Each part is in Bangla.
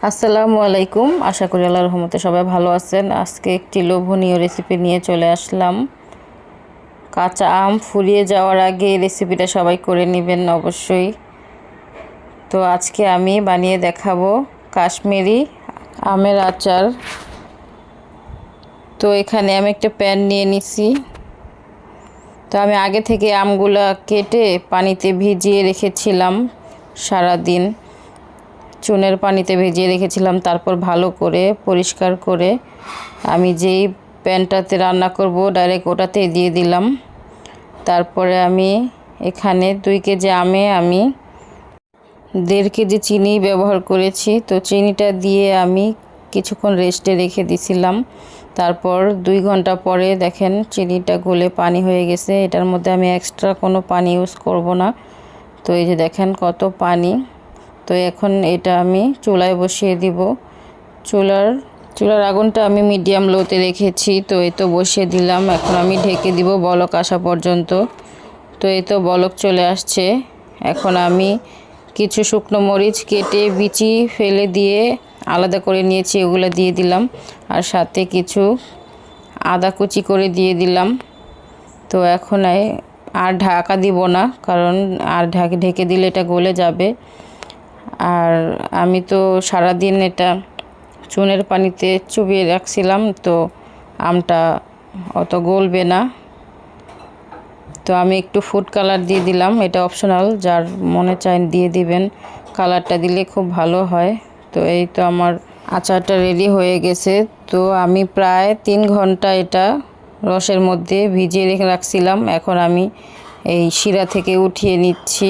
আসসালামু আলাইকুম। আশা করি আল্লাহর রহমতে সবাই ভালো আছেন। আজকে একটি লোভনীয় রেসিপি নিয়ে চলে আসলাম। কাঁচা আম ফুরিয়ে যাওয়ার আগে এই রেসিপিটা সবাই করে নেবেন অবশ্যই। তো আজকে আমি বানিয়ে দেখাবো কাশ্মীরি আমের আচার। তো এখানে আমি একটা প্যান নিয়ে নিছি। তো আমি আগে থেকে আমগুলা কেটে পানিতে ভিজিয়ে রেখেছিলাম সারাদিন। চুনের পানিতে ভিজিয়ে রেখেছিলাম, তারপর ভালো করে পরিষ্কার করে আমি যেই প্যানটাতে রান্না করব ডাইরেক্ট ওটাতেই দিয়ে দিলাম। তারপরে আমি এখানে 2 কেজি আমে আমি 1.5 কেজি চিনি ব্যবহার করেছি। তো চিনিটা দিয়ে আমি কিছুক্ষণ রেস্টে রেখে দিছিলাম। তারপর 2 ঘন্টা পরে দেখেন চিনিটা গলে পানি হয়ে গেছে। এটার মধ্যে আমি এক্সট্রা কোনো পানি ইউজ করব না। তো এই যে দেখেন কত পানি। তো এখন এটা আমি চুলায় বসিয়ে দিব। চুলার আগুনটা আমি মিডিয়াম লোতে রেখেছি। তো এই তো বসিয়ে দিলাম। এখন আমি ঢেকে দিব বলক আসা পর্যন্ত। তো এই তো বলক চলে আসছে। এখন আমি কিছু শুকনো মরিচ কেটে বিচি ফেলে দিয়ে আলাদা করে নিয়েছি, এগুলো দিয়ে দিলাম। আর সাথে কিছু আদা কুচি করে দিয়ে দিলাম। তো এখন আর ঢাকা দিব না, কারণ আর ঢেকে দিলে এটা গলে যাবে। আর আমি তো সারাদিন এটা চুনের পানিতে চুবিয়ে রাখছিলাম, তো আমটা অত গলবে না। তো আমি একটু ফুড কালার দিয়ে দিলাম, এটা অপশনাল, যার মনে চায় দিয়ে দিবেন। কালারটা দিলে খুব ভালো হয়। তো এই তো আমার আচারটা রেডি হয়ে গেছে। তো আমি প্রায় 3 ঘন্টা এটা রসের মধ্যে ভিজিয়ে রেখে রাখছিলাম। এখন আমি এই শিরা থেকে উঠিয়ে নিচ্ছি।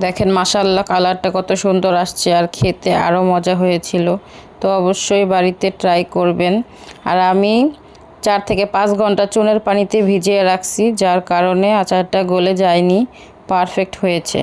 দেখেন মাশাআল্লাহ কালারটা কত সুন্দর আসছে, আর খেতে আরও মজা হয়েছিল। তো অবশ্যই বাড়িতে ট্রাই করবেন। আর আমি 4 থেকে 5 ঘন্টা চুনের পানিতে ভিজিয়ে রাখছি, যার কারণে আচারটা গলে যায়নি, পারফেক্ট হয়েছে।